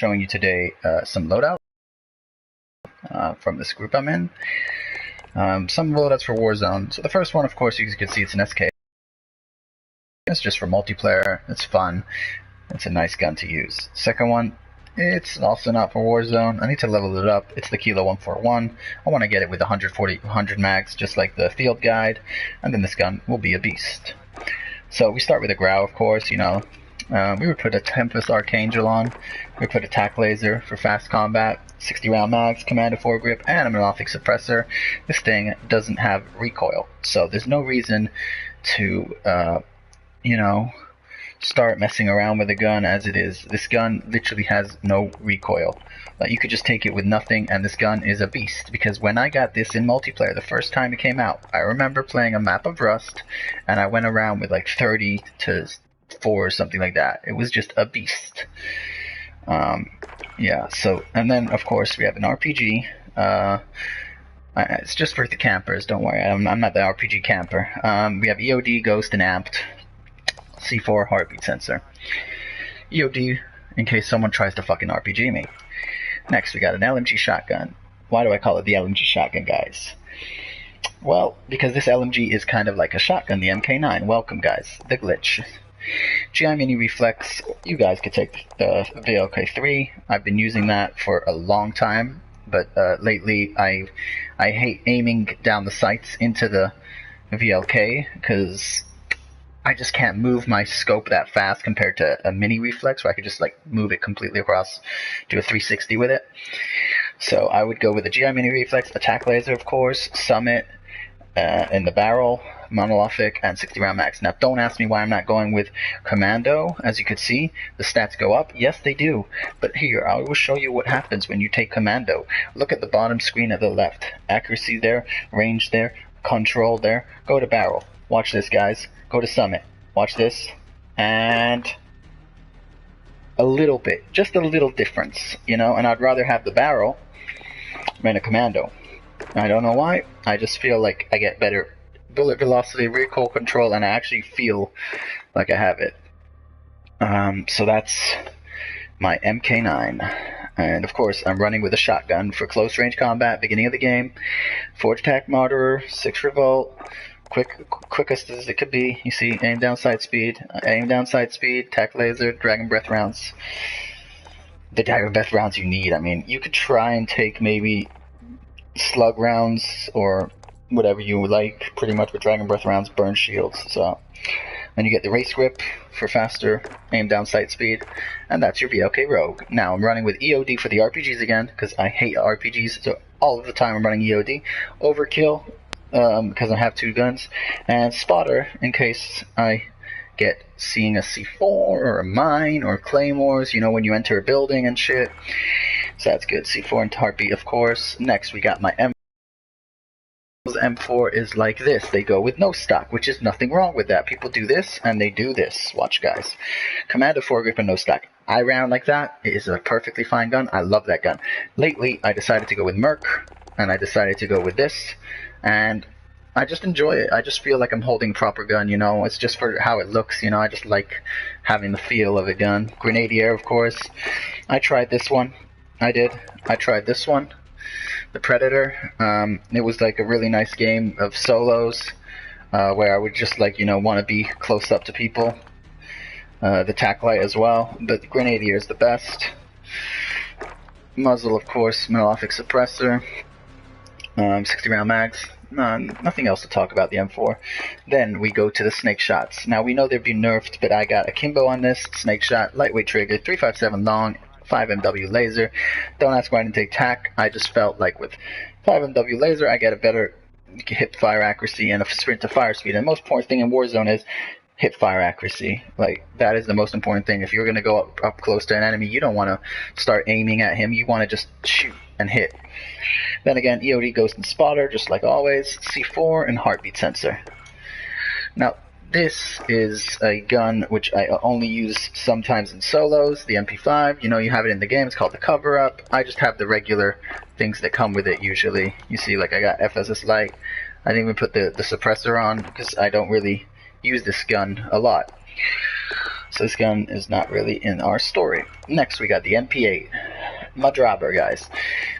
Showing you today some loadouts from this group I'm in. Some loadouts for Warzone. So the first one, of course, you can see it's an SK. It's just for multiplayer. It's fun. It's a nice gun to use. Second one, it's also not for Warzone. I need to level it up. It's the Kilo 141. I want to get it with 100 mags, just like the field guide, and then this gun will be a beast. So we start with a Grau, of course, you know. We would put a Tempest Archangel on. We would put a tac laser for fast combat, 60 round mags, commando foregrip, and a monolithic suppressor. This thing doesn't have recoil, so there's no reason to, start messing around with the gun as it is. This gun literally has no recoil. Like, you could just take it with nothing, and this gun is a beast. Because when I got this in multiplayer, the first time it came out, I remember playing a map of Rust, and I went around with like 30 to 4 or something like that. It was just a beast. So, and then of course we have an RPG. It's just for the campers, don't worry, I'm not the RPG camper. We have EOD, Ghost, and Amped. C4 heartbeat sensor. EOD in case someone tries to fucking RPG me. Next we got an LMG shotgun. Why do I call it the LMG shotgun, guys? Well, because this LMG is kind of like a shotgun, the MK9. Welcome, guys. The glitch. GI Mini Reflex, you guys could take the VLK3. I've been using that for a long time, but lately I hate aiming down the sights into the VLK because I just can't move my scope that fast compared to a Mini Reflex where I could just like move it completely across, do a 360 with it. So I would go with a GI Mini Reflex, attack laser of course, Summit, in the barrel, monolithic, and 60 round max. Now don't ask me why I'm not going with commando. As you could see, the stats go up. Yes, they do. But here, I will show you what happens when you take commando. Look at the bottom screen at the left. Accuracy there, range there, control there. Go to barrel. Watch this, guys. Go to summit. Watch this. And a little bit, just a little difference, you know, and I'd rather have the barrel than a commando. I don't know why, I just feel like I get better bullet velocity, recoil control, and I actually feel like I have it. So that's my MK9. And of course, I'm running with a shotgun for close range combat, beginning of the game. Forge Tac Martyr, 6 Revolt, quickest as it could be. You see, aim down sight speed, tac laser, dragon breath rounds. The dragon breath rounds you need. I mean, you could try and take maybe slug rounds or whatever you would like, pretty much with dragon breath rounds, burn shields. So then you get the race grip for faster aim down sight speed, and that's your VLK Rogue. Now I'm running with EOD for the RPGs again because I hate RPGs, so all of the time I'm running EOD. Overkill because I have 2 guns, and spotter in case I get seeing a C4 or a mine or claymores, you know, when you enter a building and shit. So that's good. C4 and heartbeat, of course. Next, we got my M4. M4 is like this. They go with no stock, which is nothing wrong with that. People do this, and they do this. Watch, guys. Commando foregrip and no stock. I round like that. It is a perfectly fine gun. I love that gun. Lately, I decided to go with Merc, and I decided to go with this, and I just enjoy it. I just feel like I'm holding a proper gun, you know. It's just for how it looks, you know. I just like having the feel of a gun. Grenadier, of course. I tried this one. I tried this one, the Predator. It was like a really nice game of solos where I would just like, you know, want to be close up to people. The tac light as well, but the Grenadier is the best. Muzzle, of course, monolithic suppressor, 60 round mags. Nothing else to talk about the M4. Then we go to the snake shots. Now we know they've been nerfed, but I got a Kimbo on this snake shot, lightweight trigger, 357 long, 5MW laser. Don't ask why I didn't take tac. I just felt like with 5MW laser I get a better hip fire accuracy and a sprint to fire speed. And the most important thing in Warzone is hip fire accuracy. Like, that is the most important thing. If you're going to go up close to an enemy, you don't want to start aiming at him. You want to just shoot and hit. Then again, EOD, Ghost, and Spotter, just like always. C4 and heartbeat sensor. Now, this is a gun which I only use sometimes in solos, the MP5. You know, you have it in the game. It's called the cover-up. I just have the regular things that come with it usually. You see, like, I got FSS Light. I didn't even put the suppressor on because I don't really use this gun a lot. So this gun is not really in our story. Next, we got the MP8. Madraber, guys.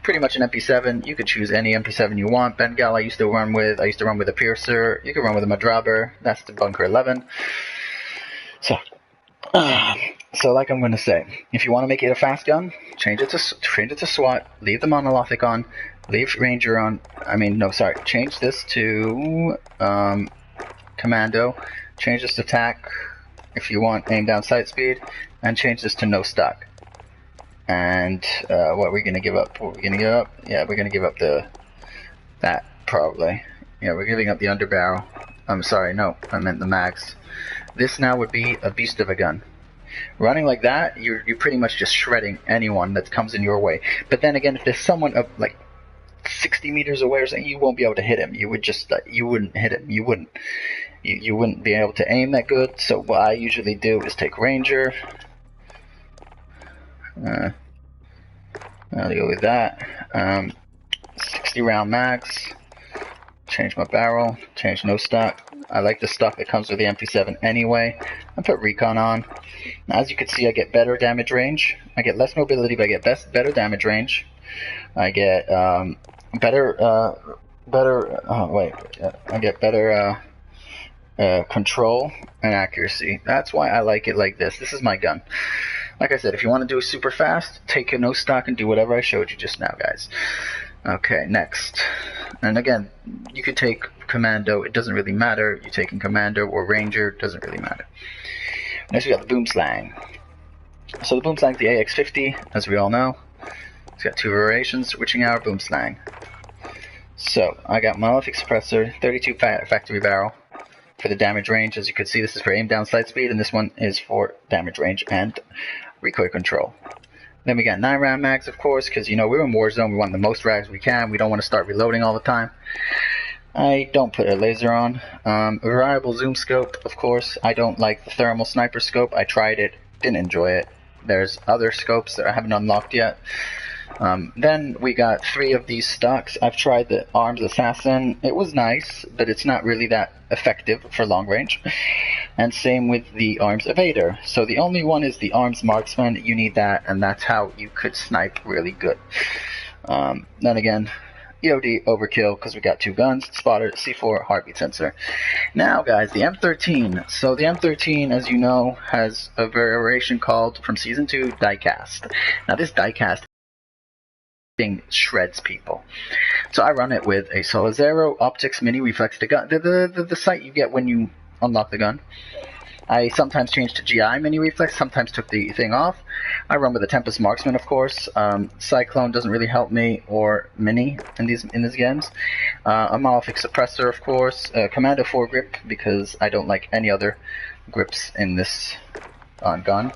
Pretty much an MP7. You could choose any MP7 you want. Bengal I used to run with a Piercer. You could run with a Madraber. That's the Bunker 11. So like I'm going to say, if you want to make it a fast gun, change it to SWAT, leave the monolithic on, leave Ranger on, change this to Commando, change this to TAC if you want aim down sight speed, and change this to no stock. And what are we going to give up? What are we going to give up? Yeah, we're going to give up that probably. Yeah, we're giving up the underbarrel. I'm sorry, no, I meant the mags. This now would be a beast of a gun. Running like that, you're pretty much just shredding anyone that comes in your way. But then again, if there's someone up like 60 meters away or something, you won't be able to hit him. You would just, you wouldn't hit him. You wouldn't be able to aim that good. So what I usually do is take Ranger. I'll go with that. 60 round mags. Change my barrel. Change no stock. I like the stock that comes with the MP7 anyway. I put recon on. Now, as you can see, I get better damage range. I get less mobility, but I get better damage range. I get better control and accuracy. That's why I like it like this. This is my gun. Like I said, if you want to do it super fast, take a no stock and do whatever I showed you just now, guys. Okay, next. And again, you could take Commando. It doesn't really matter. You take in Commando or Ranger. It doesn't really matter. Next, we got the Boom Slang. So the Boom Slang is the AX50, as we all know. It's got two variations, Witching Hour, Boom Slang. So I got Monolithic Suppressor, 32 factory barrel for the damage range. As you can see, this is for aim down sight speed, and this one is for damage range and recoil control. Then we got 9 round mags, of course, because, you know, we're in Warzone. We want the most rags we can. We don't want to start reloading all the time. I don't put a laser on. A variable zoom scope, of course. I don't like the thermal sniper scope. I tried it, didn't enjoy it. There's other scopes that I haven't unlocked yet. Then we got 3 of these stocks. I've tried the Arms Assassin. It was nice, but it's not really that effective for long range. And same with the Arms Evader. So the only one is the Arms Marksman. You need that, and that's how you could snipe really good. Then again, EOD overkill because we got 2 guns, spotter, C4, heartbeat sensor. Now guys, the M13. So the M13, as you know, has a variation called, from Season 2, Diecast. Now this Diecast thing shreds people. So I run it with a Solazero Optics Mini Reflex, the sight you get when you unlock the gun. I sometimes change to GI Mini Reflex, sometimes took the thing off. I run with a Tempest Marksman, of course. Cyclone doesn't really help me, or Mini in these games. A Monolithic Suppressor, of course. Commando 4 grip, because I don't like any other grips in this gun.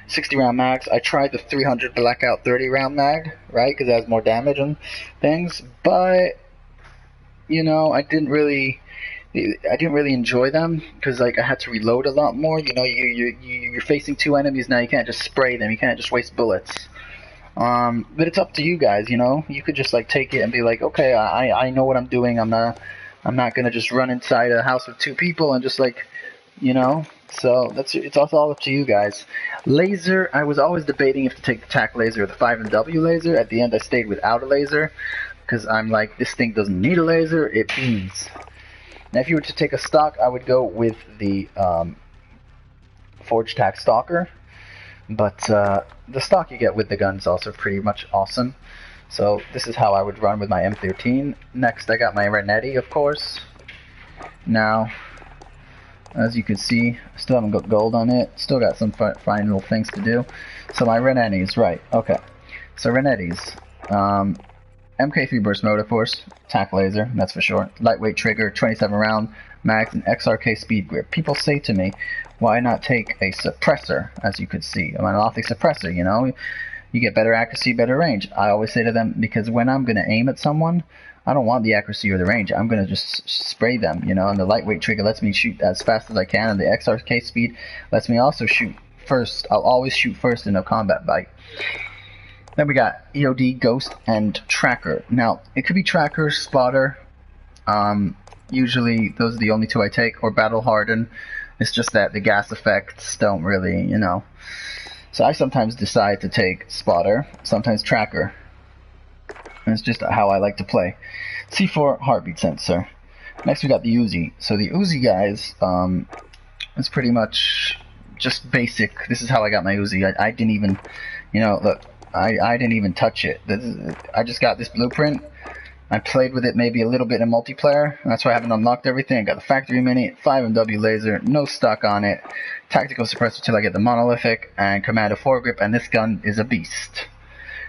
60 round mags. I tried the 300 Blackout 30 round mag, right, because it has more damage and things, but, you know, I didn't really enjoy them because, like, I had to reload a lot more. You know, you're facing 2 enemies now. You can't just spray them. You can't just waste bullets. But it's up to you guys. You know, you could just like take it and be like, okay, I know what I'm doing. I'm not gonna just run inside a house with 2 people and just like, you know. So it's all up to you guys. Laser. I was always debating if to take the TAC laser or the 5W laser. At the end, I stayed without a laser because I'm like, this thing doesn't need a laser. It beams. Now, if you were to take a stock, I would go with the Forge TAC Stalker, but the stock you get with the gun is also pretty much awesome. So this is how I would run with my M13. Next, I got my Renetti, of course. Now, as you can see, I still haven't got gold on it. Still got some final things to do. So my Renettis, right? Okay. So Renettis. MK3 burst motor force, TAC laser, that's for sure. Lightweight trigger, 27 round mags, and XRK speed grip. People say to me, why not take a suppressor? As you could see, a monolithic suppressor. You know, you get better accuracy, better range. I always say to them, because when I'm gonna aim at someone, I don't want the accuracy or the range. I'm gonna just spray them. You know, and the lightweight trigger lets me shoot as fast as I can, and the XRK speed lets me also shoot first. I'll always shoot first in a combat fight. Then we got EOD, Ghost, and Tracker. Now, it could be Tracker, Spotter. Usually, those are the only 2 I take, or Battle Harden. It's just that the gas effects don't really, you know. So I sometimes decide to take spotter, sometimes tracker. And it's just how I like to play. C4 heartbeat sensor. Next we got the Uzi. So the Uzi, guys, it's pretty much just basic. This is how I got my Uzi. I didn't even, you know, look, I didn't even touch it. I just got this blueprint. I played with it maybe a little bit in multiplayer. That's why I haven't unlocked everything. I got the factory mini, 5MW laser, no stock on it, tactical suppressor till I get the monolithic, and commando foregrip, and this gun is a beast.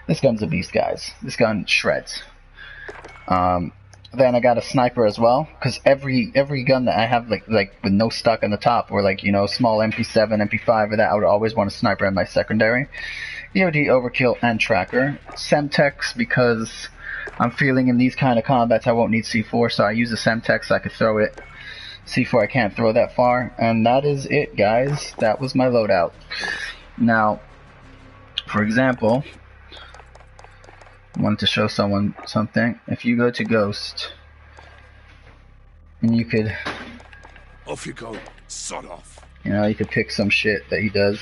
This gun's a beast, guys. This gun shreds. Then I got a sniper as well, because every gun that I have, like with no stock on the top, or like, you know, small MP7, MP5 or that, I would always want a sniper in my secondary. EOD, overkill, and tracker. Semtex, because I'm feeling in these kind of combats I won't need C4, so I use a Semtex so I could throw it. C4 I can't throw that far, and that is it, guys. That was my loadout. Now, for example, I wanted to show someone something. If you go to Ghost, and you could, off you go, sod off. You know, you could pick some shit that he does.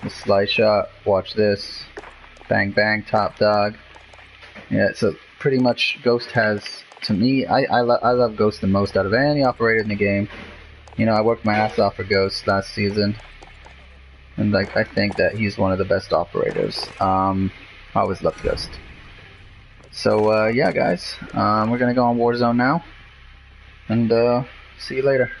The slide shot, watch this, bang bang, top dog. Yeah, so pretty much Ghost has, to me, I love Ghost the most out of any operator in the game. You know, I worked my ass off for Ghost last season, and like I think that he's one of the best operators. I always loved Ghost. So yeah, guys, we're gonna go on Warzone now, and see you later.